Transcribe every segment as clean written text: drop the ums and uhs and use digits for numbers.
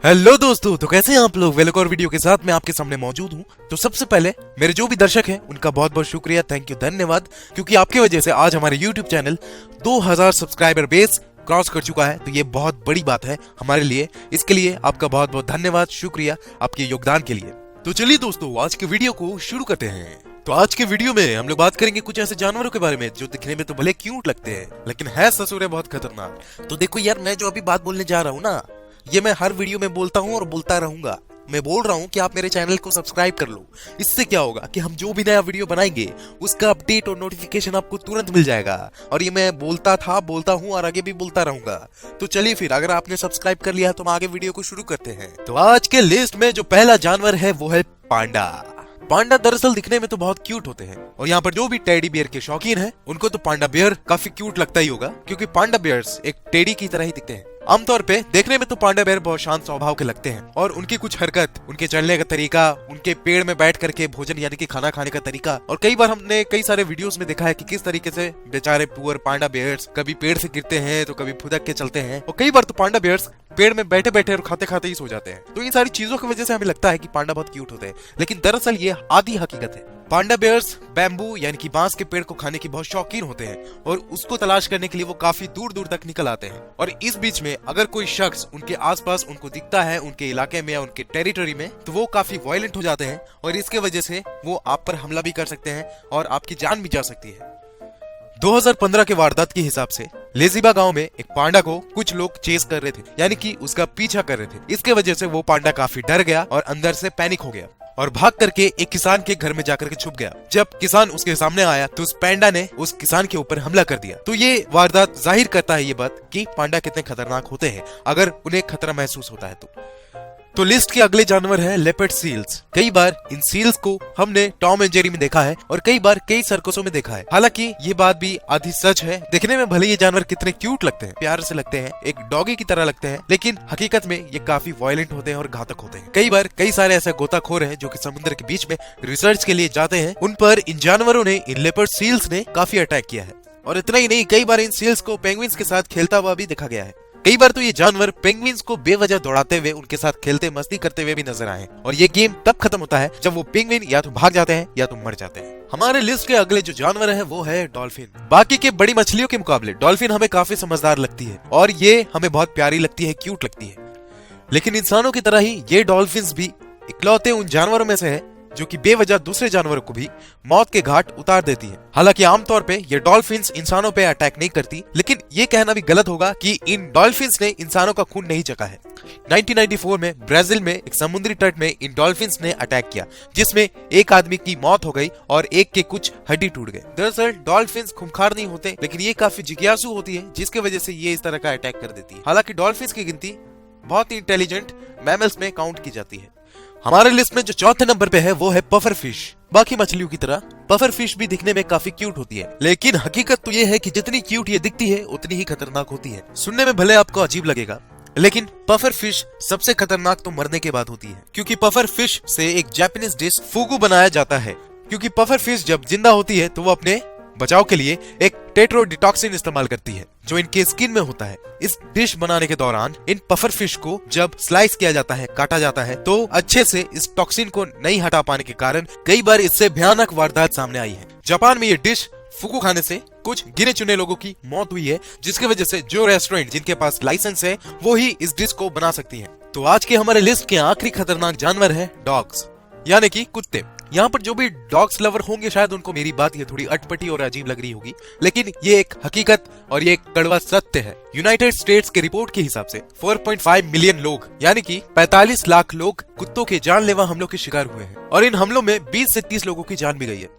Hello दोस्तों, तो कैसे हैं आप लोग। वेलकम और वीडियो के साथ मैं आपके सामने मौजूद हूं। तो सबसे पहले मेरे जो भी दर्शक हैं उनका बहुत बहुत शुक्रिया, थैंक यू, धन्यवाद, क्योंकि आपकी वजह से आज हमारे YouTube channel 2000 subscriber base cross कर चुका है। तो ये बहुत बड़ी बात है हमारे लिए। इसके लिए आपका बहुत बहुत धन्यवाद, शुक्रिया आपके योगदान के लिए। तो चलिए दोस्तों, आज के वीडियो को शुरू करते हैं। तो आज के वीडियो में हम लोग बात करेंगे कुछ ऐसे जानवरों के बारे में जो दिखने में तो भले क्यूट लगते हैं, लेकिन है ससुरे बहुत खतरनाक। तो देखो यार, मैं जो अभी बात बोलने जा रहा हूँ ना, ये मैं हर वीडियो में बोलता हूँ और बोलता रहूंगा। मैं बोल रहा हूँ कि आप मेरे चैनल को सब्सक्राइब कर लो। इससे क्या होगा कि हम जो भी नया वीडियो बनाएंगे उसका अपडेट और नोटिफिकेशन आपको तुरंत मिल जाएगा। और ये मैं बोलता हूँ और आगे भी बोलता रहूंगा। तो चलिए फिर, अगर आपने सब्सक्राइब कर लिया है तो हम आगे वीडियो को शुरू करते हैं। तो आज के लिस्ट में जो पहला जानवर है वो है पांडा। पांडा दरअसल दिखने में तो बहुत क्यूट होते हैं, और यहाँ पर जो भी टेडी बियर के शौकीन हैं उनको तो पांडा बियर काफी क्यूट लगता ही होगा, क्योंकि पांडा बियर्स एक टेडी की तरह ही दिखते हैं। आमतौर पे देखने में तो पांडा बियर बहुत शांत स्वभाव के लगते हैं, और उनकी कुछ हरकत, उनके चलने का तरीका, उनके पेड़ में बैठ करके भोजन यानी कि खाना खाने का तरीका, और कई बार हमने कई सारे वीडियोस में देखा है कि किस तरीके से बेचारे पुअर पांडा बियर्स कभी पेड़ से गिरते हैं तो कभी फुदक के चलते हैं, और कई बार तो पांडा बियर्स पेड़ में बैठे बैठे और खाते खाते ही सो जाते हैं। तो इन सारी चीजों की वजह से हमें लगता है कि पांडा बहुत क्यूट होते हैं, लेकिन दरअसल ये आधी हकीकत है। पांडा बियर्स बैम्बू यानी कि बांस के पेड़ को खाने की बहुत शौकीन होते हैं, और उसको तलाश करने के लिए वो काफी दूर दूर तक निकल आते हैं। और इस बीच में अगर कोई शख्स उनके आसपास उनको दिखता है, उनके इलाके में या उनके टेरिटरी में, तो वो काफी वायलेंट हो जाते हैं, और इसके वजह से वो आप पर हमला भी कर सकते हैं और आपकी जान भी जा सकती है। 2015 के वारदात के हिसाब से लेजिबा गांव में एक पांडा को कुछ लोग चेस कर रहे थे, यानी कि उसका पीछा कर रहे थे। इसके वजह से वो पांडा काफी डर गया और अंदर से पैनिक हो गया, और भाग करके एक किसान के घर में जाकर के छुप गया। जब किसान उसके सामने आया तो उस पांडा ने उस किसान के ऊपर हमला कर दिया। तो ये वारदात जाहिर करता है ये बात कि पांडा कितने खतरनाक होते हैं अगर उन्हें खतरा महसूस होता है तो लिस्ट के अगले जानवर है लेपर्ड सील्स। कई बार इन सील्स को हमने टॉम एंड जेरी में देखा है, और कई बार कई सर्कसों में देखा है। हालांकि ये बात भी आधी सच है। देखने में भले ये जानवर कितने क्यूट लगते हैं, प्यार से लगते हैं, एक डॉगी की तरह लगते हैं, लेकिन हकीकत में ये काफी वायलेंट होते हैं और घातक होते हैं। कई बार कई सारे ऐसे गोताखोर हैं जो कि समुद्र के बीच में रिसर्च के लिए जाते हैं, उन पर इन जानवरों ने, इन लेपर्ड सील्स ने काफी अटैक किया है। और इतना ही नहीं, कई बार इन सील्स को पेंगुइन्स के साथ खेलता हुआ भी देखा गया है। कई बार तो ये जानवर पेंगुइन्स को बेवजह दौड़ाते हुए, उनके साथ खेलते मस्ती करते हुए भी नजर आए, और ये गेम तब खत्म होता है जब वो पेंगुइन या तो भाग जाते हैं या तो मर जाते हैं। हमारे लिस्ट के अगले जो जानवर है वो है डॉल्फिन। बाकी के बड़ी मछलियों के मुकाबले डॉल्फिन हमें काफी समझदार लगती है, और ये हमें बहुत प्यारी लगती है, क्यूट लगती है। लेकिन इंसानों की तरह ही ये डॉल्फिन्स भी इकलौते उन जानवरों में से है जो कि बेवजह दूसरे जानवरों को भी मौत के घाट उतार देती है। हालांकि आमतौर पे ये डॉल्फिन्स इंसानों पे अटैक नहीं करती, लेकिन ये कहना भी गलत होगा कि इन डॉल्फिन्स ने इंसानों का खून नहीं चखा है। 1994 में ब्राजील में एक समुद्री तट में इन डॉल्फिन्स ने अटैक किया, जिसमें एक आदमी की मौत हो गई और एक के कुछ हड्डी टूट गए। दरअसल डॉल्फिन्स खूंखार नहीं होते, लेकिन ये काफी जिज्ञासु होती है, जिसके वजह से ये इस तरह का अटैक कर देती है। हालांकि डॉल्फिन्स की गिनती बहुत ही इंटेलिजेंट मैमल्स में काउंट की जाती है। हमारे लिस्ट में जो चौथे नंबर पे है वो है पफर फिश। बाकी मछलियों की तरह पफर फिश भी दिखने में काफी क्यूट होती है, लेकिन हकीकत तो ये है कि जितनी क्यूट ये दिखती है उतनी ही खतरनाक होती है। सुनने में भले आपको अजीब लगेगा, लेकिन पफर फिश सबसे खतरनाक तो मरने के बाद होती है, क्योंकि पफर फिश से एक जापानीज डिश फुगु बनाया जाता है। क्योंकि पफर फिश जब जिंदा होती है तो वो अपने बचाव के लिए एक टेट्रोडिटॉक्सिन इस्तेमाल करती है जो इनके स्किन में होता है। इस डिश बनाने के दौरान इन पफर फिश को जब स्लाइस किया जाता है, काटा जाता है, तो अच्छे से इस टॉक्सिन को नहीं हटा पाने के कारण कई बार इससे भयानक वारदात सामने आई है। जापान में ये डिश फुगु खाने से कुछ गिने चुने लोगों की मौत हुई है, जिसकी वजह से जो रेस्टोरेंट जिनके पास लाइसेंस है वो ही इस डिश को बना सकती है। तो आज के हमारे लिस्ट के आखिरी खतरनाक जानवर है डॉग्स, यानी कि कुत्ते। यहाँ पर जो भी डॉग्स लवर होंगे शायद उनको मेरी बात ये थोड़ी अटपटी और अजीब लग रही होगी, लेकिन ये एक हकीकत और ये एक कड़वा सत्य है। यूनाइटेड स्टेट्स के रिपोर्ट के हिसाब से 4.5 मिलियन लोग, यानी कि 45 लाख लोग कुत्तों के जानलेवा हमलों के शिकार हुए हैं, और इन हमलों में 20 से 30 लोगों की जान भी गई है।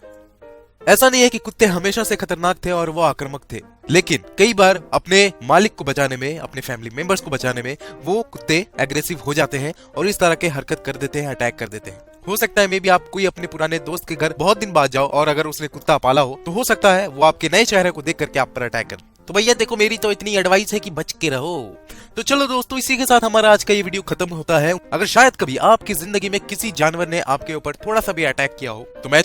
ऐसा नहीं है कि कुत्ते हमेशा से खतरनाक थे और वो आक्रामक थे, लेकिन कई बार अपने मालिक को बचाने में, अपने फैमिली मेंबर्स को बचाने में वो कुत्ते एग्रेसिव हो जाते हैं और इस तरह के हरकत कर देते हैं, अटैक कर देते हैं। हो सकता है मे बी आप कोई अपने पुराने दोस्त के घर बहुत दिन बाद जाओ, और अगर उसने कुत्ता पाला हो सकता है वो आपके नए चेहरे को देख करके आप पर अटैक कर। तो भैया देखो, मेरी तो इतनी एडवाइस है कि बच के रहो। तो चलो दोस्तों, इसी के साथ हमारा आज का ये वीडियो खत्म होता है। अगर शायद कभी आपकी जिंदगी में किसी जानवर ने आपके ऊपर थोड़ा सा भी अटैक किया हो तो मैं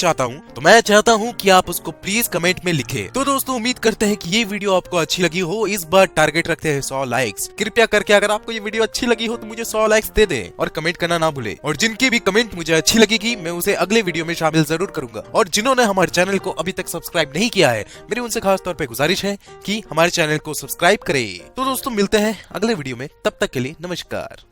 चाहता हूँ कि आप उसको प्लीज कमेंट में लिखें। तो दोस्तों, उम्मीद करते हैं कि ये वीडियो आपको अच्छी लगी हो। इस बार टारगेट रखते हैं 100 लाइक्स। कृपया करके अगर आपको ये वीडियो अच्छी लगी हो तो मुझे 100 लाइक्स दे दें और कमेंट करना ना भूले। और जिनकी भी कमेंट मुझे अच्छी लगेगी मैं उसे अगले वीडियो में शामिल जरूर करूंगा। और जिन्होंने हमारे चैनल को अभी तक सब्सक्राइब नहीं किया है, मेरी उनसे खास तौर पे गुजारिश है कि हमारे चैनल को सब्सक्राइब करें। तो दोस्तों, मिलते हैं अगले वीडियो में, तब तक के लिए नमस्कार।